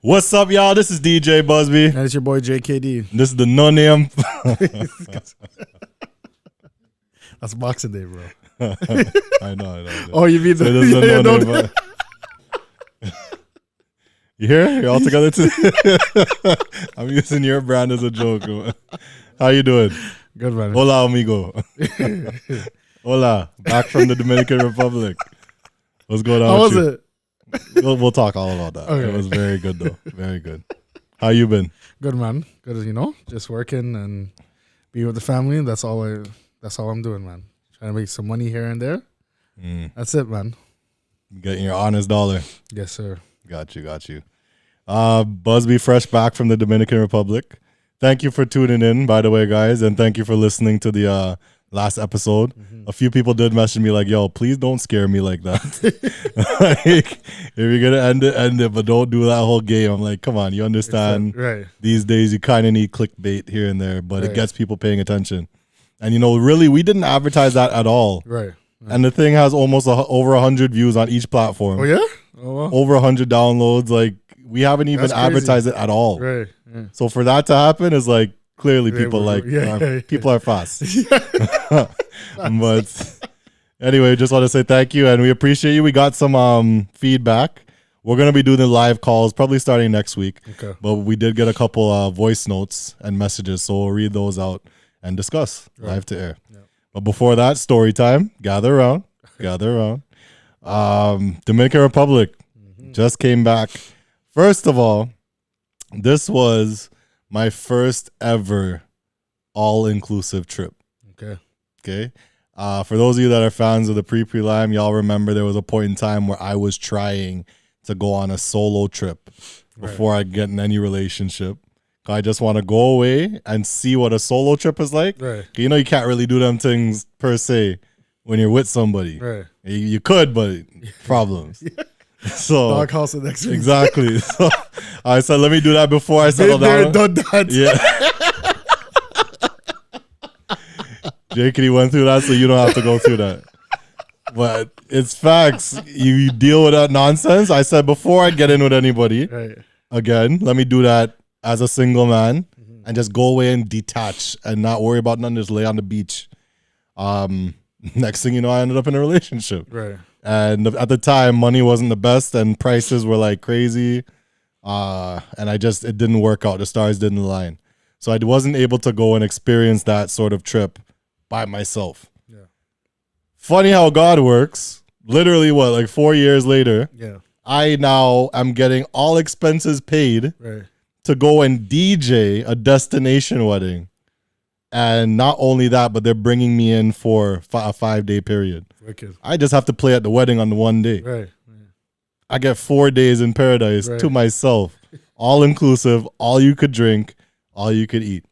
What's up, y'all? This is DJ Busby. And it's your boy JKD. This is the No Name. That's Boxing Day, bro. I know. Oh, you mean the this is the No Name. You hear? You're all together too. I'm using your brand as a joke. How you doing? Good, man. Hola, amigo. Hola. Back from the Dominican Republic. What's going on? How was with it? you? We'll talk all about that. Okay. It was very good, though. Very good. How you been? Good, man. Good, just working and being with the family. That's all I'm doing, man. Trying to make some money here and there. That's it, man. Getting your honest dollar. Yes, sir. Got you. Busby fresh back from the Dominican Republic. Thank you for tuning in, by the way, guys, and thank you for listening to the last episode. A few people did message me like, yo, please don't scare me like that. Like, if you're going to end it, but don't do that whole game. I'm like, come on, you understand. Right. These days you kind of need clickbait here and there, but Right. it gets people paying attention. And, really, we didn't advertise that at all. Right. And the thing has almost over 100 views on each platform. Oh, yeah? Oh, wow. Over 100 downloads. Like, we haven't even That's crazy. advertised it at all. Right. Yeah. So for that to happen is like clearly Yeah, people yeah. people are fast. But anyway, just want to say thank you and we appreciate you. We got some feedback. We're gonna be doing the live calls probably starting next week. Okay. But we did get a couple voice notes and messages, so we'll read those out and discuss live to air. Yeah. But before that, story time. Gather around. Dominican Republic just came back. First of all, this was my first ever all-inclusive trip. Okay. For those of you that are fans of the pre-lime, y'all remember there was a point in time where I was trying to go on a solo trip before I get in any relationship. I just want to go away and see what a solo trip is like. Right. You can't really do them things per se when you're with somebody. Right. You could, but problems. So Doghouse the next week. exactly. So I said, let me do that before I settle Been there, down. done that. Yeah. JKD went through that, so you don't have to go through that. But it's facts. You deal with that nonsense. I said before I get in with anybody, Right. again, let me do that as a single man and just go away and detach and not worry about nothing. Just lay on the beach. Next thing you know, I ended up in a relationship. Right. And at the time, money wasn't the best and prices were like crazy. And it didn't work out. The stars didn't align. So I wasn't able to go and experience that sort of trip by myself. Yeah. Funny how God works. Literally, 4 years later, Yeah. I now am getting all expenses paid Right. to go and DJ a destination wedding. And not only that, but they're bringing me in for a 5-day period. Wicked. I just have to play at the wedding on the one day. Right. I get 4 days in paradise Right. to myself, all inclusive, all you could drink, all you could eat.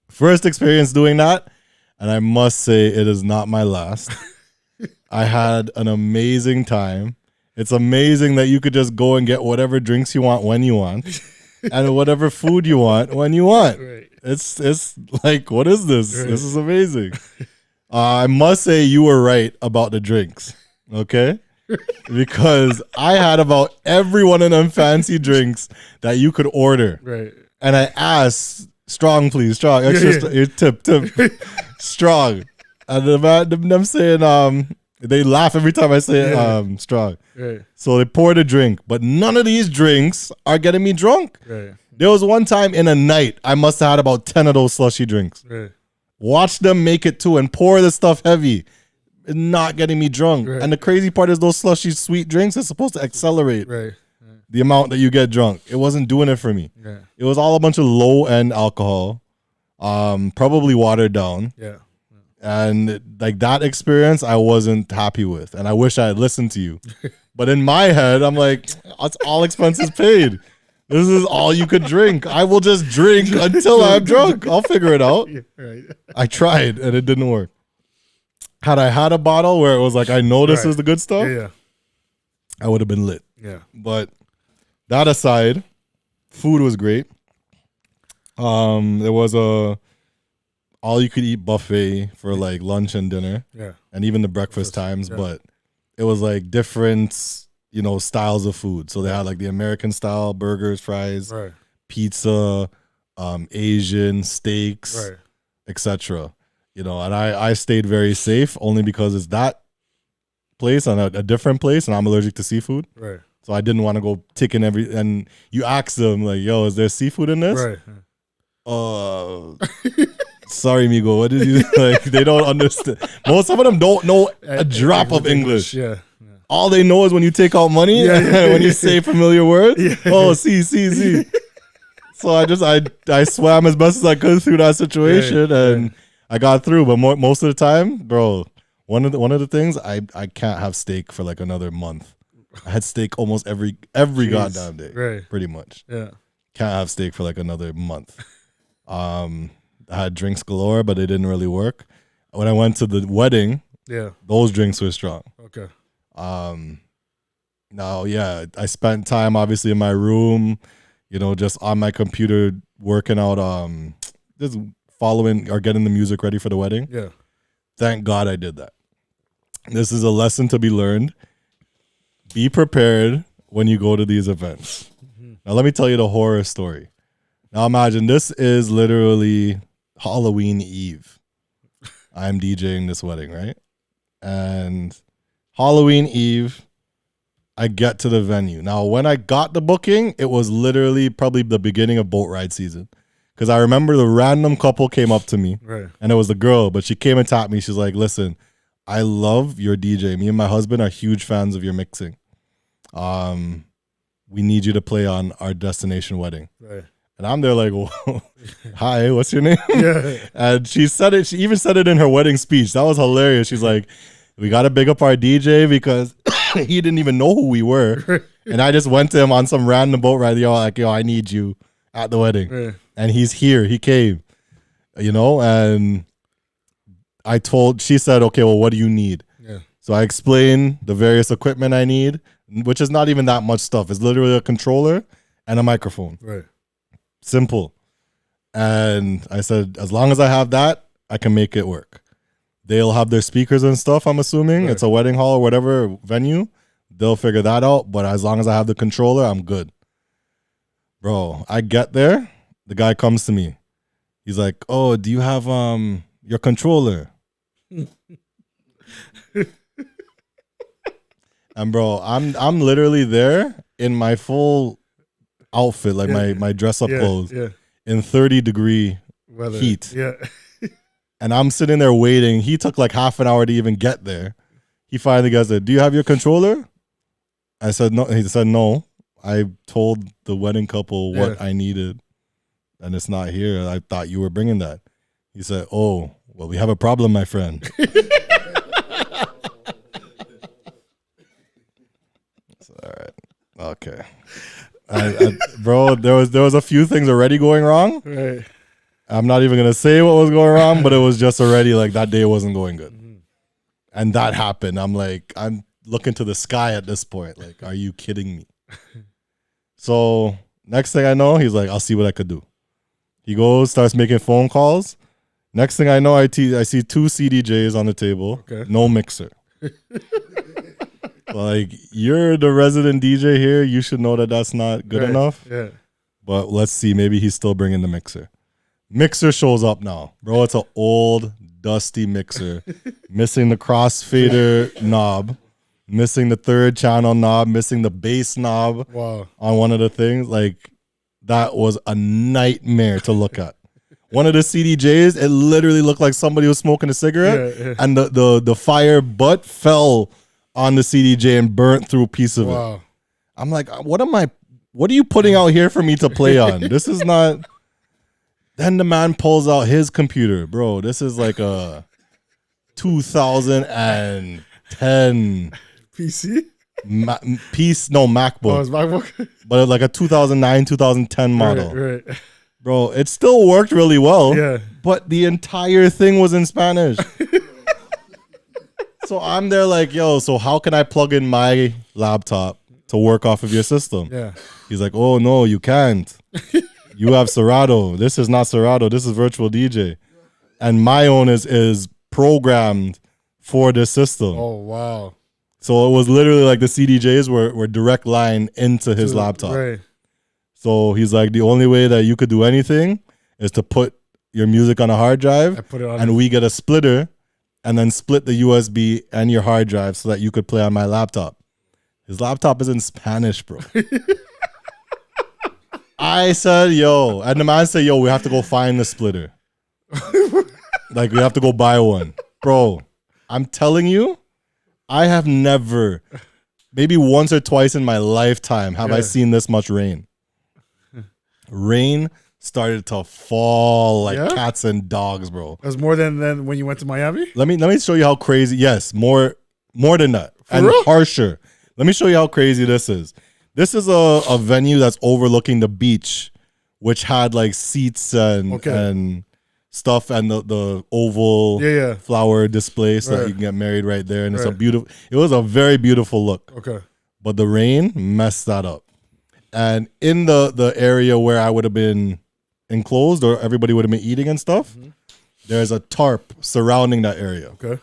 First experience doing that, and I must say it is not my last. I had an amazing time. It's amazing that you could just go and get whatever drinks you want when you want, and whatever food you want when you want. Right. It's like, what is this? Right. This is amazing. I must say you were right about the drinks, okay? Because I had about every one of them fancy drinks that you could order. Right. And I asked, strong please, strong, extra, Yeah. tip, strong. And them saying, they laugh every time I say strong. Right. So they poured a drink, but none of these drinks are getting me drunk. Right. There was one time in a night, I must have had about 10 of those slushy drinks. Right. Watch them make it too and pour the stuff heavy. Not getting me drunk. Right. And the crazy part is those slushy sweet drinks are supposed to accelerate Right. the amount that you get drunk. It wasn't doing it for me. Yeah. It was all a bunch of low end alcohol, probably watered down. Yeah. And like that experience, I wasn't happy with. And I wish I had listened to you. But in my head, I'm like, it's all expenses paid. This is all you could drink. I will just drink until I'm drunk. I'll figure it out. Yeah. Right. I tried and it didn't work. Had I had a bottle where it was like, I know this Right. is the good stuff, Yeah. I would have been lit. Yeah. But that aside, food was great. There was a all you could eat buffet for like lunch and dinner Yeah. and even the breakfast times, Yeah. but it was like different, styles of food. So they had like the American style burgers, fries, Right. pizza, Asian steaks, Right. etc. And I stayed very safe only because it's that place and a different place, and I'm allergic to seafood. Right. So I didn't want to go ticking and you ask them like, yo, is there seafood in this? Right. Sorry, Migo. What did you like? They don't understand. Most of them don't know a drop of English. Yeah. All they know is when you take out money when you say familiar words. Yeah. Oh, see. So I swam as best as I could through that situation and I got through. But most of the time, bro, one of the things I can't have steak for like another month. I had steak almost every goddamn day, Right. pretty much. Yeah. Can't have steak for like another month. I had drinks galore, but it didn't really work. When I went to the wedding, those drinks were strong. Okay. Now, I spent time obviously in my room, just on my computer working out, just following or getting the music ready for the wedding. Yeah. Thank God I did that. This is a lesson to be learned. Be prepared when you go to these events. Now, let me tell you the horror story. Now, imagine this is literally Halloween Eve. I'm DJing this wedding, right? And Halloween Eve, I get to the venue. Now, when I got the booking, it was literally probably the beginning of boat ride season. Because I remember the random couple came up to me, and it was the girl, but she came and tapped me. She's like, listen, I love your DJ. Me and my husband are huge fans of your mixing. We need you to play on our destination wedding. Right. And I'm there like, whoa, hi, what's your name? Yeah. And she said it. She even said it in her wedding speech. That was hilarious. She's like, we got to big up our DJ because he didn't even know who we were. And I just went to him on some random boat ride. Yo, I need you at the wedding. Right. And he's here. He came, and she said, okay, well, what do you need? Yeah. So I explained the various equipment I need, which is not even that much stuff. It's literally a controller and a microphone. Right. Simple. And I said, as long as I have that, I can make it work. They'll have their speakers and stuff, I'm assuming. Right. It's a wedding hall or whatever venue. They'll figure that out. But as long as I have the controller, I'm good. Bro, I get there. The guy comes to me. He's like, oh, do you have your controller? And bro, I'm literally there in my full outfit, like my dress up clothes, in 30-degree heat. Yeah. And I'm sitting there waiting. He took like half an hour to even get there. He finally gets there. Do you have your controller? I said no. He said no. I told the wedding couple what I needed, and it's not here. I thought you were bringing that. He said, oh, well, we have a problem, my friend. All right. Okay. Bro, there was a few things already going wrong. Right. I'm not even going to say what was going wrong, but it was just already like that day wasn't going good. Mm-hmm. And that happened. I'm looking to the sky at this point. Like, are you kidding me? So next thing I know, he's like, I'll see what I could do. He goes, starts making phone calls. Next thing I know, I see 2 CDJs on the table, no mixer. Like, you're the resident DJ here. You should know that that's not good enough. Yeah. But let's see. Maybe he's still bringing the mixer. Mixer shows up now. Bro, it's an old, dusty mixer. Missing the crossfader knob. Missing the 3rd channel knob. Missing the bass knob on one of the things. Like, that was a nightmare to look at. One of the CDJs, it literally looked like somebody was smoking a cigarette. And the fire butt fell on the CDJ and burnt through a piece of it. I'm like, what are you putting out here for me to play on? This is not. Then the man pulls out his computer. Bro, this is like a 2010 PC? MacBook. Oh, it's MacBook? But like a 2009, 2010 model. Right. Bro, it still worked really well. Yeah. But the entire thing was in Spanish. So I'm there like, yo, so how can I plug in my laptop to work off of your system? Yeah. He's like, oh, no, you can't. You have Serato. This is not Serato. This is Virtual DJ. And my own is programmed for this system. Oh, wow. So it was literally like the CDJs were direct line into his laptop. Right. So he's like, the only way that you could do anything is to put your music on a hard drive, and we get a splitter and then split the USB and your hard drive so that you could play on my laptop. His laptop is in Spanish, bro. I said, yo. And the man said, yo, we have to go find the splitter. Like, we have to go buy one. Bro, I'm telling you, I have never, maybe once or twice in my lifetime, have I seen this much rain. Rain started to fall like cats and dogs, bro. It was more than when you went to Miami? Let me show you how crazy. Yes, more than that. For real? Harsher. Let me show you how crazy this is. This is a venue that's overlooking the beach, which had like seats and stuff and the oval flower display so that you can get married right there. And it's it was a very beautiful look. Okay. But the rain messed that up. And in the area where I would have been enclosed or everybody would have been eating and stuff, there's a tarp surrounding that area. Okay.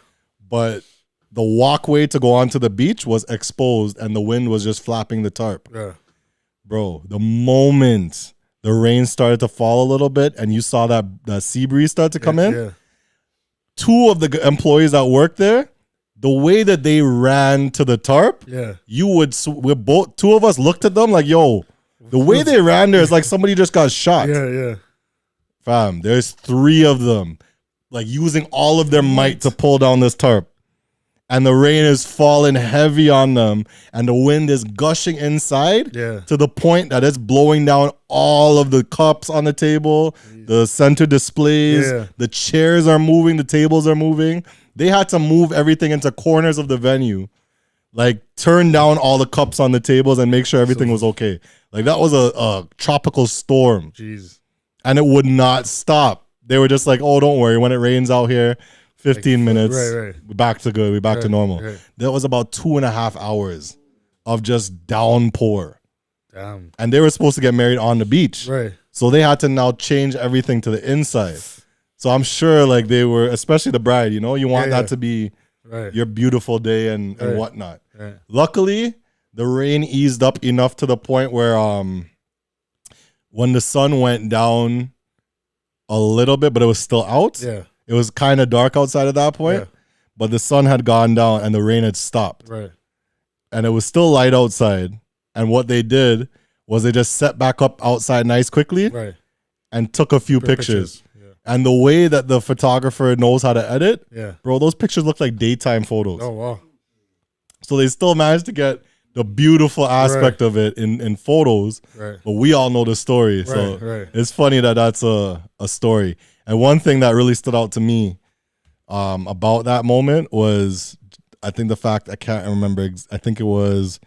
But the walkway to go onto the beach was exposed and the wind was just flapping the tarp. Yeah. Bro, the moment the rain started to fall a little bit and you saw that sea breeze start to come in, two of the employees that worked there, the way that they ran to the tarp, you would, two of us looked at them like, yo, the way they ran there is like somebody just got shot. Yeah. Fam, there's three of them, like using all of their might to pull down this tarp. And the rain is falling heavy on them, and the wind is gushing inside to the point that it's blowing down all of the cups on the table, the center displays, the chairs are moving, the tables are moving. They had to move everything into corners of the venue, like turn down all the cups on the tables and make sure everything was okay. Like that was a tropical storm. Jeez. And it would not stop. They were just like, oh, don't worry. When it rains out here, 15 minutes, we're back to good. We're back to normal. Right. That was about 2.5 hours of just downpour. Damn. And they were supposed to get married on the beach. Right. So they had to now change everything to the inside. So I'm sure like they were, especially the bride, you know, you want that to be your beautiful day and whatnot. Right. Luckily, the rain eased up enough to the point where when the sun went down a little bit, but it was still out. Yeah. It was kind of dark outside at that point, but the sun had gone down and the rain had stopped. Right. And it was still light outside. And what they did was they just set back up outside nice quickly and took a few pictures. Yeah. And the way that the photographer knows how to edit, bro, those pictures look like daytime photos. Oh, wow. So they still managed to get the beautiful aspect of it in photos, but we all know the story. So it's funny that that's a story. And one thing that really stood out to me about that moment was, I think the fact, I can't remember, I think it was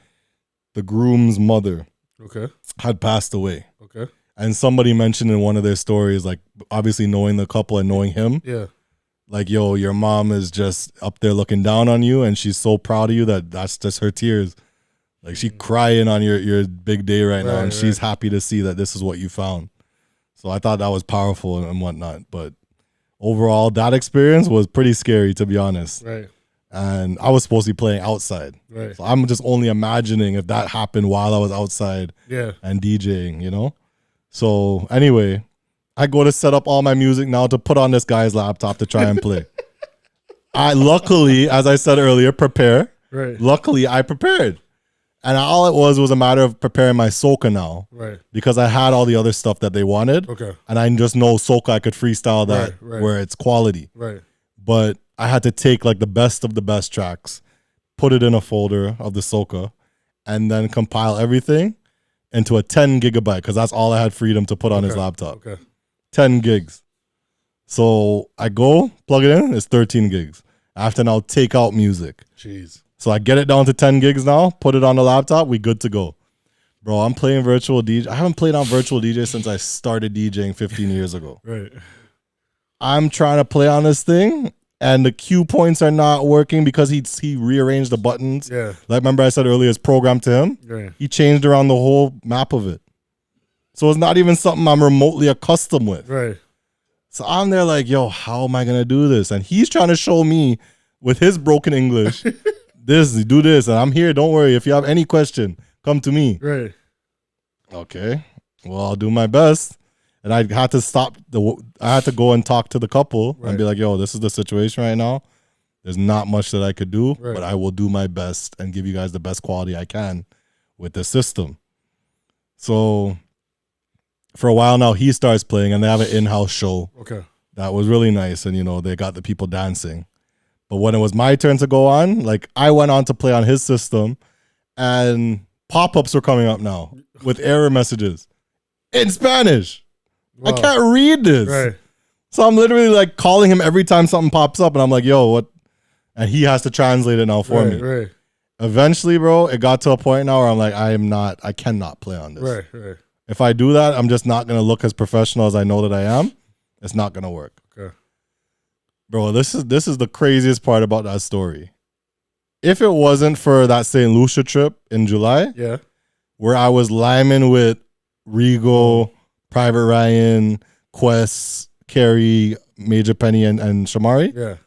the groom's mother had passed away. Okay. And somebody mentioned in one of their stories, like obviously knowing the couple and knowing him, like, yo, your mom is just up there looking down on you and she's so proud of you that's just her tears. Like she crying on your big day right now and she's happy to see that this is what you found. So I thought that was powerful and whatnot. But overall, that experience was pretty scary, to be honest. Right. And I was supposed to be playing outside. Right. So I'm just only imagining if that happened while I was outside and DJing, you know? So anyway, I go to set up all my music now to put on this guy's laptop to try and play. I luckily, as I said earlier, prepare. Right. Luckily, I prepared. And all it was a matter of preparing my soca now. Right. Because I had all the other stuff that they wanted. Okay. And I just know soca, I could freestyle that where it's quality. Right. But I had to take like the best of the best tracks, put it in a folder of the soca, and then compile everything into a 10 gigabyte because that's all I had freedom to put on his laptop. Okay. 10 gigs. So I go, plug it in, it's 13 gigs. I have to now take out music. Jeez. So I get it down to 10 gigs now, put it on the laptop, we good to go. Bro, I'm playing virtual DJ. I haven't played on virtual DJ since I started DJing 15 years ago. Right. I'm trying to play on this thing, and the cue points are not working because he rearranged the buttons. Yeah. Like remember I said earlier, it's programmed to him. Right. He changed around the whole map of it. So it's not even something I'm remotely accustomed with. Right. So I'm there like, yo, how am I going to do this? And he's trying to show me with his broken English this, do this, and I'm here. Don't worry. If you have any question, come to me. Right. Okay. Well, I'll do my best. And I had to I had to go and talk to the couple and be like, yo, this is the situation right now. There's not much that I could do, but I will do my best and give you guys the best quality I can with the system. So for a while now, he starts playing and they have an in-house show. Okay. That was really nice. And, you know, they got the people dancing. But when it was my turn to go on, like I went on to play on his system and pop-ups were coming up now with error messages in Spanish. Wow. I can't read this. Right. So I'm literally like calling him every time something pops up and I'm like, yo, what? And he has to translate it now for me. Right. Eventually, bro, it got to a point now where I'm like, I cannot play on this. Right. If I do that, I'm just not going to look as professional as I know that I am. It's not going to work. Okay. Bro, this is the craziest part about that story. If it wasn't for that St. Lucia trip in July, where I was liming with Rigo, Private Ryan, Quest, Carey, Major Penny, and Shamari,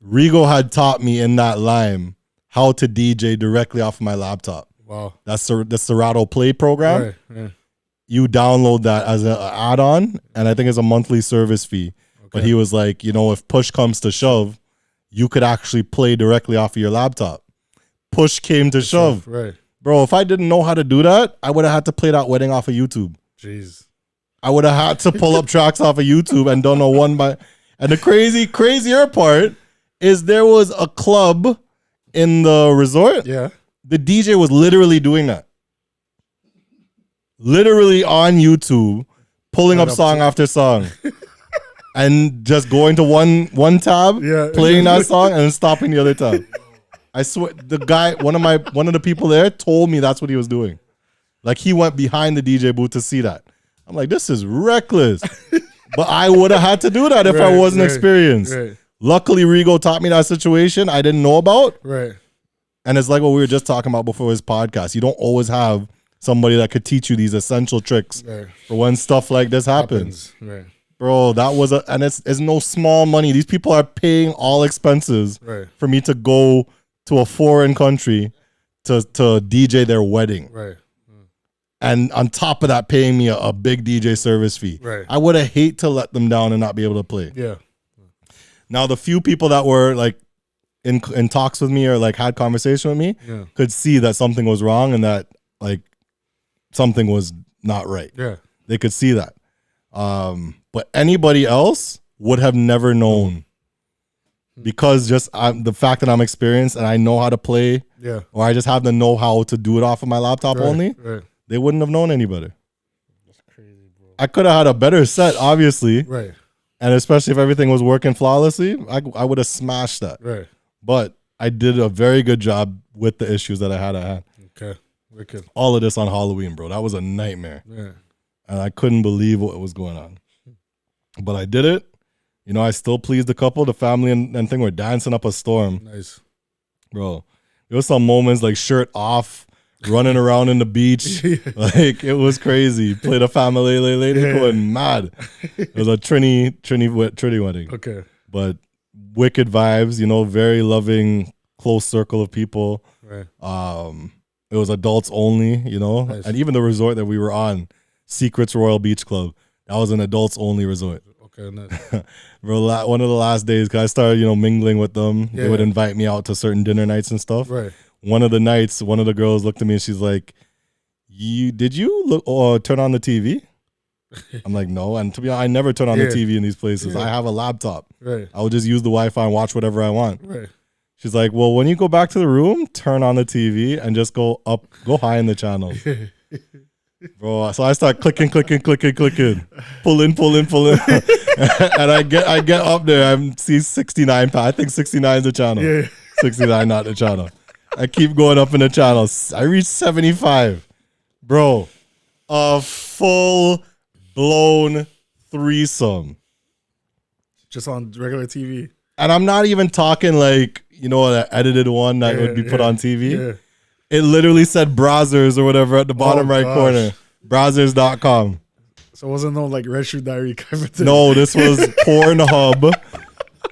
Rigo had taught me in that lime how to DJ directly off of my laptop. Wow. That's the Serato Play program. Right. You download that as an add-on, and I think it's a monthly service fee. Okay. But he was like, you know, if push comes to shove, you could actually play directly off of your laptop. Push came to shove. Right. Bro, if I didn't know how to do that, I would have had to play that wedding off of YouTube. Jeez. I would have had to pull up tracks off of YouTube and don't know one by. And the crazier part is there was a club in the resort. Yeah. The DJ was literally doing that. Literally on YouTube, pulling up song after song. And just going to one tab, playing that song, and then stopping the other tab. I swear, the guy, one of the people there told me that's what he was doing. Like he went behind the DJ booth to see that. I'm like, this is reckless. But I would have had to do that if I wasn't experienced. Right. Luckily, Rigo taught me that situation I didn't know about. Right. And it's like what we were just talking about before his podcast. You don't always have somebody that could teach you these essential tricks for when stuff like this happens. Right. Bro, that was and it's no small money. These people are paying all expenses for me to go to a foreign country to DJ their wedding. Right. And on top of that, paying me a big DJ service fee. Right. I would have hate to let them down and not be able to play. Yeah. Now, the few people that were like in talks with me or like had conversation with me could see that something was wrong and that like something was not right. Yeah. They could see that. But anybody else would have never known because just the fact that I'm experienced and I know how to play or I just have the know-how to do it off of my laptop only, they wouldn't have known any better. That's crazy, bro. I could have had a better set, obviously. Right. And especially if everything was working flawlessly, I would have smashed that. Right. But I did a very good job with the issues that I had at hand. Okay. Wicked. All of this on Halloween, bro. That was a nightmare. Yeah. And I couldn't believe what was going on. But I did it. You know, I still pleased the couple. The family and thing were dancing up a storm. Nice. Bro, there was some moments like shirt off, running around in the beach. Like, it was crazy. Played a family lady going mad. It was a Trini wedding. Okay. But wicked vibes, you know, very loving, close circle of people. Right. It was adults only, you know. Nice. And even the resort that we were on, Secrets Royal Beach Club, that was an adults only resort. Okay, nice. One of the last days, cause I started, you know, mingling with them. They would invite me out to certain dinner nights and stuff. Right. One of the nights, one of the girls looked at me and she's like, did you turn on the TV? I'm like, no. And to be honest, I never turn on the TV in these places. I have a laptop. Right. I will just use the Wi-Fi and watch whatever I want. Right. She's like, well, when you go back to the room, turn on the TV and just go high in the channel. Bro, so I start clicking, pull in. And I get up there, I see 69. I think 69 is the channel. Yeah. 69, not the channel. I keep going up in the channels. I reach 75. Bro, a full-blown threesome. Just on regular TV. And I'm not even talking like, you know, an edited one that would be put on TV. Yeah. It literally said Brazzers or whatever at the bottom corner. Brazzers.com. So it wasn't no like Red Shoe Diary kind of thing. No, this was Pornhub.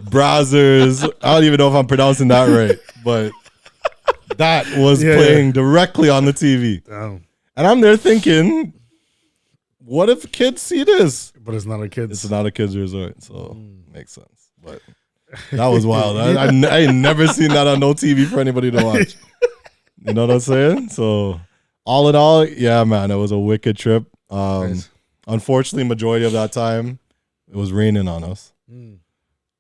Brazzers. I don't even know if I'm pronouncing that right. But that was playing directly on the TV. Damn. And I'm there thinking, what if kids see this? But it's not a kid's. It's not a kids resort, so makes sense. But that was wild. I ain't never seen that on no TV for anybody to watch. You know what I'm saying? So all in all, yeah, man, it was a wicked trip. Nice. Unfortunately, majority of that time, it was raining on us.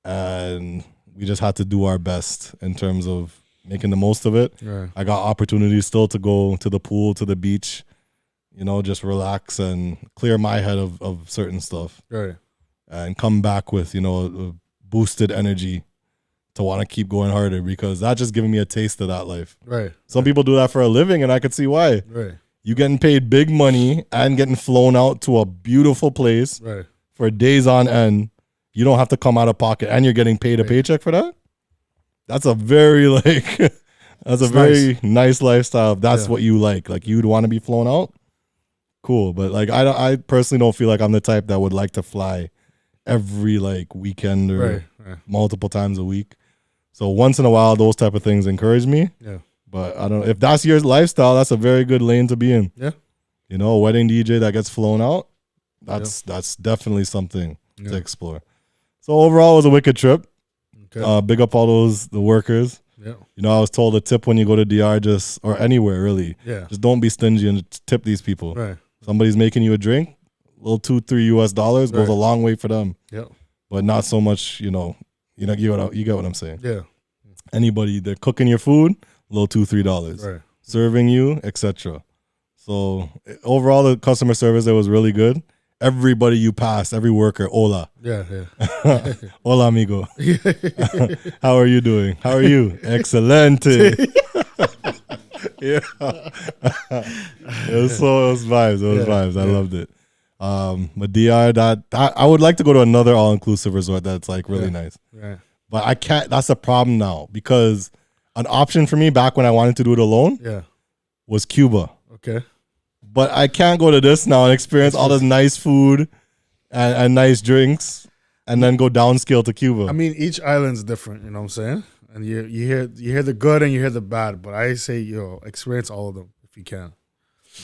And we just had to do our best in terms of making the most of it. Right. I got opportunities still to go to the pool, to the beach, you know, just relax and clear my head of certain stuff. Right. And come back with, you know, a boosted energy to want to keep going harder, because that just giving me a taste of that life. Right. Some people do that for a living, and I could see why. Right. You getting paid big money and getting flown out to a beautiful place Right. for days on end. You don't have to come out of pocket, and you're getting paid a paycheck for that. That's a very that's a very nice lifestyle. If that's what you like. Like, you'd want to be flown out. Cool, but like I personally don't feel like I'm the type that would like to fly every like weekend or multiple times a week. So once in a while, those type of things encourage me. Yeah. But I don't know if that's your lifestyle. That's a very good lane to be in. Yeah. You know, a wedding DJ that gets flown out. That's definitely something to explore. So overall, it was a wicked trip. Okay. Big up all the workers. Yeah. You know, I was told a tip when you go to DR, or anywhere really. Yeah. Just don't be stingy and tip these people. Right. Somebody's making you a drink, a little $2-3 US goes a long way for them. Yeah. But not so much, you get what I'm saying. Yeah. Anybody, they're cooking your food, a little $2-3. Right. Serving you, etc. So overall, the customer service there was really good. Everybody you passed, every worker, hola. Yeah. Hola, amigo. How are you doing? How are you? Excelente. Yeah. It was vibes. It was vibes. I loved it. But DR, I would like to go to another all-inclusive resort that's like really nice. Right. But I can't. That's a problem now, because an option for me back when I wanted to do it alone was Cuba. Okay. But I can't go to this now and experience all this nice food and nice drinks and then go downscale to Cuba. I mean, each island's different, you know what I'm saying? And you hear the good and you hear the bad, but I say, experience all of them if you can.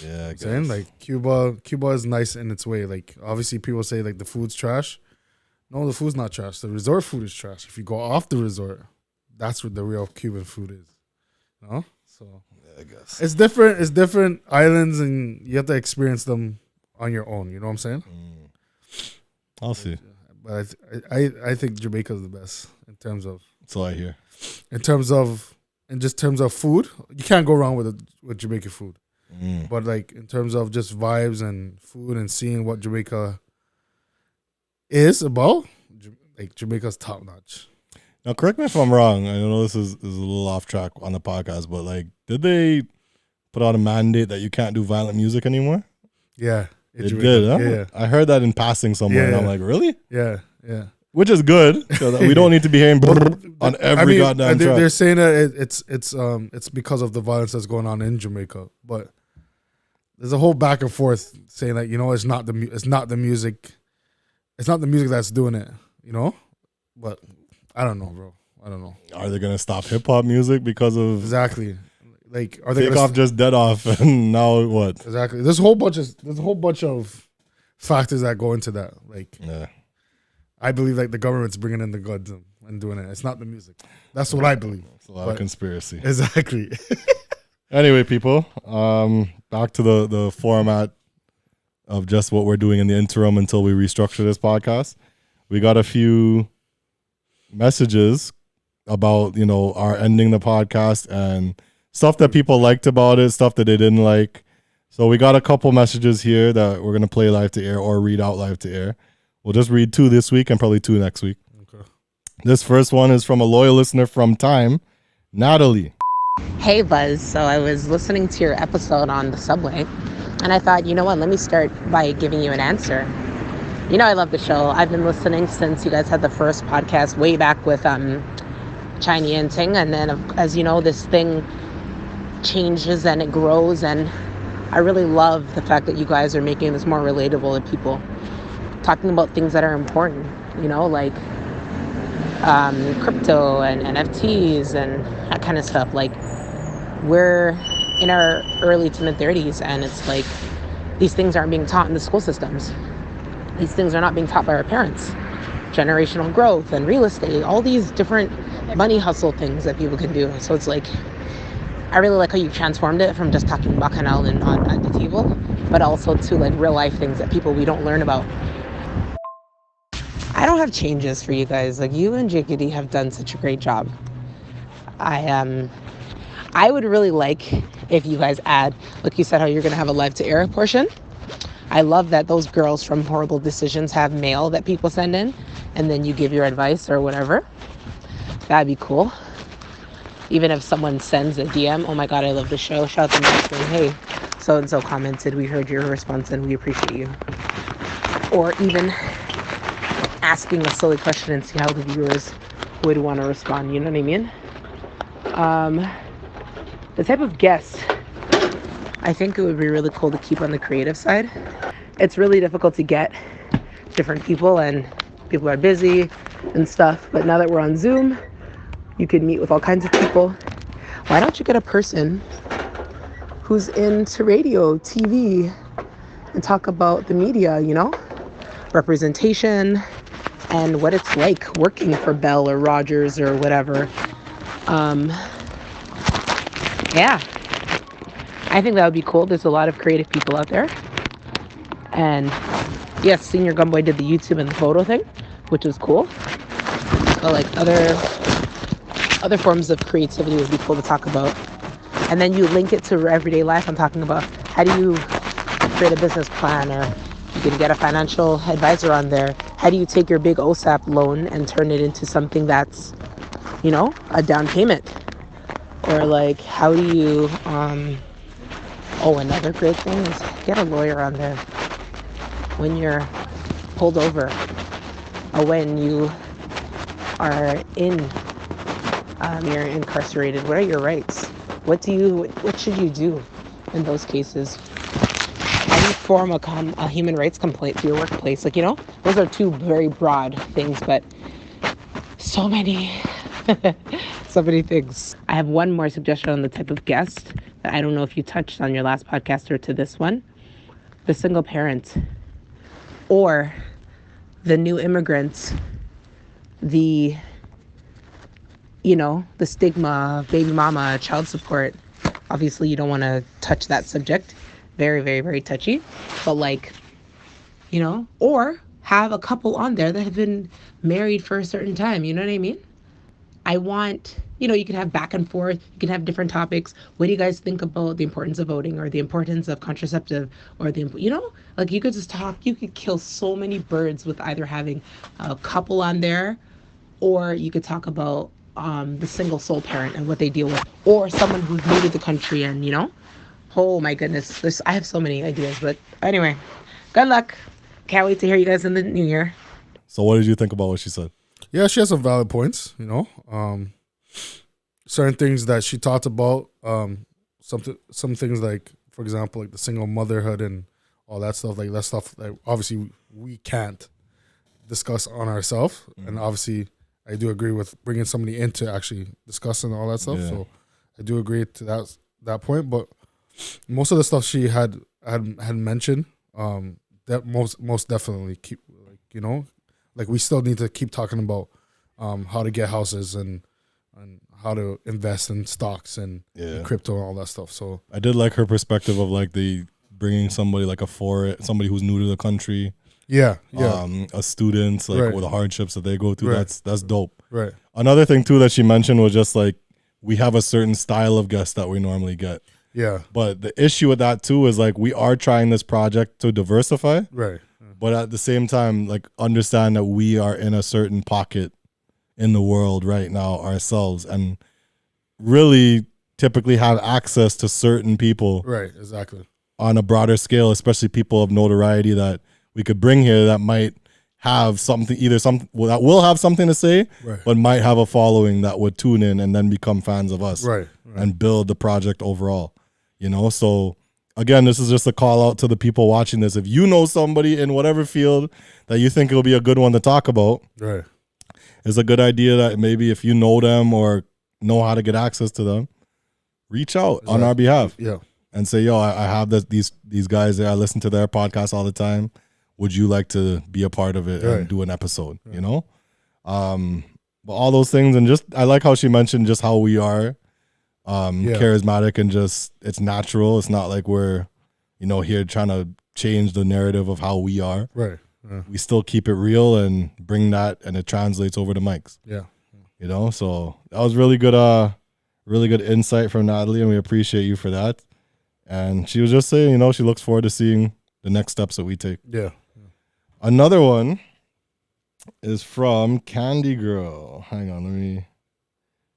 Yeah, I guess. Saying? Like Cuba is nice in its way. Like, obviously people say like the food's trash. No, the food's not trash. The resort food is trash. If you go off the resort, that's what the real Cuban food is. You know? So I guess it's different. It's different islands, and you have to experience them on your own. You know what I'm saying? I'll see. But I think Jamaica is the best in terms of. So I hear. In terms of food, you can't go wrong with Jamaican food. But like in terms of just vibes and food and seeing what Jamaica is about, like Jamaica's top notch. Now, correct me if I'm wrong. I know this is a little off track on the podcast, but like, did they put out a mandate that you can't do violent music anymore? Yeah. It did, huh? Yeah. I heard that in passing somewhere, and I'm like, really? Yeah. Which is good, because we don't need to be hearing on every goddamn track. They're saying that it's because of the violence that's going on in Jamaica, but there's a whole back and forth saying that it's not the music that's doing it, but. I don't know, bro. I don't know. Are they gonna stop hip hop music because of exactly? Like, are they Take Off just dead off, and now what? Exactly. There's a whole bunch of factors that go into that. Like, I believe like the government's bringing in the goods and doing it. It's not the music. That's what I believe. It's a lot of conspiracy. Exactly. Anyway, people, back to the format of just what we're doing in the interim until we restructure this podcast. We got a few messages about our ending the podcast and stuff that people liked about it, stuff that they didn't like. So we got a couple messages here that we're going to play live to air or read out live to air. We'll just read 2 this week and probably 2 next week. Okay. This first one is from a loyal listener from Time, Natalie. Hey Buzz, so I was listening to your episode on the subway and I thought, you know what, let me start by giving you an answer. I love the show. I've been listening since you guys had the first podcast way back with Chinese and Ting. And then, as you know, this thing changes and it grows. And I really love the fact that you guys are making this more relatable to people. Talking about things that are important, like crypto and NFTs and that kind of stuff. Like, we're in our early to mid 30s, and it's like these things aren't being taught in the school systems. These things are not being taught by our parents. Generational growth and real estate, all these different money hustle things that people can do. So it's like, I really like how you transformed it from just talking bacchanal and at the table, but also to like real life things that we don't learn about. I don't have changes for you guys. Like, you and JKD have done such a great job. I would really like if you guys add, like you said, how you're going to have a live to air portion. I love that those girls from Horrible Decisions have mail that people send in, and then you give your advice or whatever. That'd be cool. Even if someone sends a DM, oh my God, I love the show, shout them out saying, hey, so-and-so commented, we heard your response and we appreciate you. Or even asking a silly question and see how the viewers would want to respond, you know what I mean? The type of guest, I think it would be really cool to keep on the creative side. It's really difficult to get different people, and people are busy and stuff, but now that we're on Zoom, you can meet with all kinds of people. Why don't you get a person who's into radio, TV, and talk about the media, you know? Representation and what it's like working for Bell or Rogers or whatever. Yeah, I think that would be cool. There's a lot of creative people out there. And yes, Senior Gumboy did the YouTube and the photo thing, which was cool. But like other forms of creativity would be cool to talk about. And then you link it to everyday life. I'm talking about how do you create a business plan, or you can get a financial advisor on there. How do you take your big OSAP loan and turn it into something that's, you know, a down payment? Or like, how do you, another great thing is get a lawyer on there when you're pulled over or when you are you're incarcerated. What are your rights? What should you do in those cases? How do you form a human rights complaint to your workplace? Like, you know, those are two very broad things, but so many things. I have one more suggestion on the type of guest that I don't know if you touched on your last podcast or to this one. The single parent, or the new immigrants, the stigma, baby mama, child support. Obviously, you don't want to touch that subject. Very, very, very touchy. But like, you know, or have a couple on there that have been married for a certain time. You know what I mean? I want, you can have back and forth. You can have different topics. What do you guys think about the importance of voting, or the importance of contraceptive, or like you could just talk. You could kill so many birds with either having a couple on there, or you could talk about the single sole parent and what they deal with, or someone who's new to the country and, oh my goodness, I have so many ideas. But anyway, good luck. Can't wait to hear you guys in the new year. So what did you think about what she said? Yeah, she has some valid points, certain things that she talked about, some things like, for example, like the single motherhood and all that stuff, like that stuff that obviously we can't discuss on ourselves. Mm-hmm. And obviously I do agree with bringing somebody in to actually discuss and all that stuff. Yeah. So I do agree to that point, but most of the stuff she had mentioned, that most definitely keep, like we still need to keep talking about how to get houses and how to invest in stocks and crypto and all that stuff. So I did like her perspective of like bringing somebody like somebody who's new to the country. Yeah. A student, like with the hardships that they go through. Right. That's dope. Right. Another thing too that she mentioned was just like, we have a certain style of guest that we normally get. Yeah. But the issue with that too is like, we are trying this project to diversify. Right. But at the same time, like, understand that we are in a certain pocket in the world right now ourselves, and really typically have access to certain people. Right, exactly. On a broader scale, especially people of notoriety that we could bring here that might have something, that will have something to say, right, but might have a following that would tune in and then become fans of us. Right. And build the project overall, So again, this is just a call out to the people watching this. If you know somebody in whatever field that you think it'll be a good one to talk about, right, it's a good idea that maybe if you know them or know how to get access to them, reach out on our behalf. Yeah. And say, yo, I have these guys there. I listen to their podcast all the time. Would you like to be a part of it and do an episode? You know, but all those things, and just I like how she mentioned just how we are charismatic and just it's natural. It's not like we're here trying to change the narrative of how we are. Right. Yeah. We still keep it real and bring that, and it translates over the mics. Yeah. So that was really good insight from Natalie, and we appreciate you for that. And she was just saying, she looks forward to seeing the next steps that we take. Yeah. Another one is from Candy Girl. Hang on,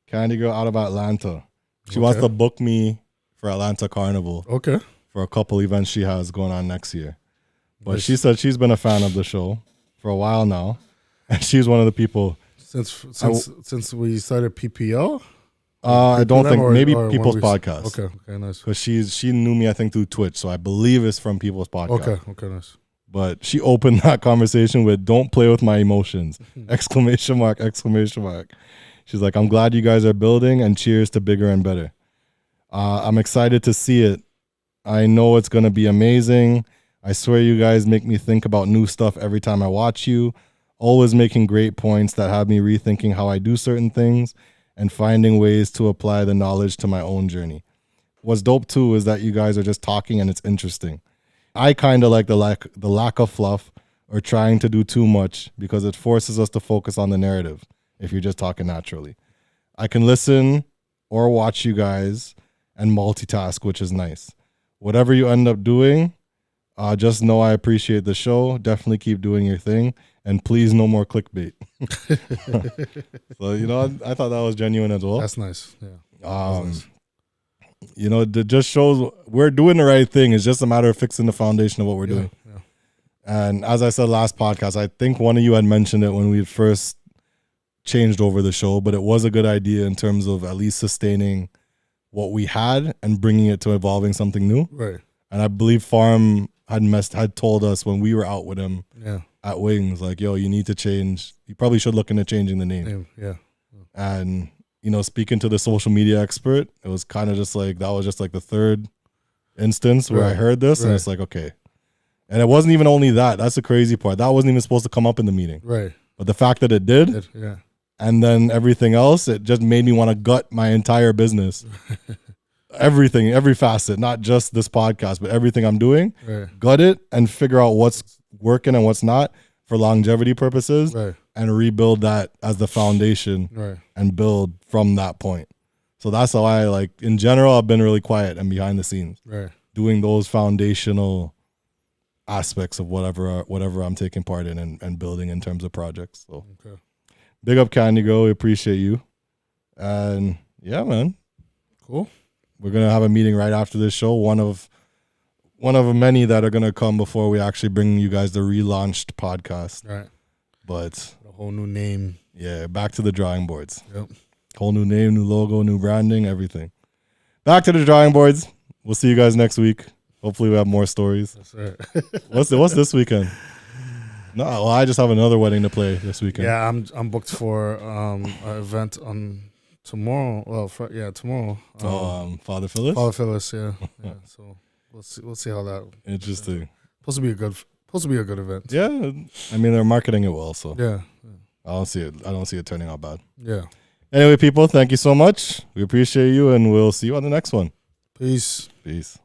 Candy Girl out of Atlanta. She wants to book me for Atlanta Carnival. Okay. For a couple events she has going on next year. But she said she's been a fan of the show for a while now. And she's one of the people. Since we started PPL? I don't think, maybe People's Podcast. Okay, nice. Because she knew me, I think, through Twitch. So I believe it's from People's Podcast. Okay, nice. But she opened that conversation with, "Don't play with my emotions!" Exclamation mark, exclamation mark. She's like, "I'm glad you guys are building, and cheers to bigger and better. I'm excited to see it. I know it's going to be amazing. I swear you guys make me think about new stuff every time I watch you. Always making great points that have me rethinking how I do certain things and finding ways to apply the knowledge to my own journey. What's dope too is that you guys are just talking and it's interesting. I kind of like the lack of fluff or trying to do too much because it forces us to focus on the narrative if you're just talking naturally. I can listen or watch you guys and multitask, which is nice. Whatever you end up doing, just know I appreciate the show. Definitely keep doing your thing. And please, no more clickbait." So, I thought that was genuine as well. That's nice. Yeah. Nice. It just shows we're doing the right thing. It's just a matter of fixing the foundation of what we're doing. Yeah. And as I said last podcast, I think one of you had mentioned it when we first changed over the show, but it was a good idea in terms of at least sustaining what we had and bringing it to evolving something new. Right. And I believe Farm had told us when we were out with him at Wings, like, yo, you need to change. You probably should look into changing the name. Yeah. And, speaking to the social media expert, it was kind of just like, that was just like the third instance where I heard this and it's like, okay. And it wasn't even only that. That's the crazy part. That wasn't even supposed to come up in the meeting. Right. But the fact that it did, and then everything else, it just made me want to gut my entire business. Everything, every facet, not just this podcast, but everything I'm doing, gut it and figure out what's working and what's not for longevity purposes and rebuild that as the foundation and build from that point. So that's how I in general, I've been really quiet and behind the scenes doing those foundational aspects of whatever I'm taking part in and building in terms of projects. So big up Candy Girl. We appreciate you. And yeah, man. Cool. We're going to have a meeting right after this show. One of many that are going to come before we actually bring you guys the relaunched podcast. Right. But a whole new name. Yeah, back to the drawing boards. Yep. Whole new name, new logo, new branding, everything. Back to the drawing boards. We'll see you guys next week. Hopefully we have more stories. That's right. What's this weekend? No, well, I just have another wedding to play this weekend. Yeah, I'm booked for an event on tomorrow. Well, tomorrow. Father Phyllis. Father Phyllis, yeah. So we'll see how that. Interesting. Supposed to be a good event. Yeah, I mean they're marketing it well, so yeah. I don't see it turning out bad. Yeah. Anyway, people, thank you so much. We appreciate you, and we'll see you on the next one. Peace. Peace.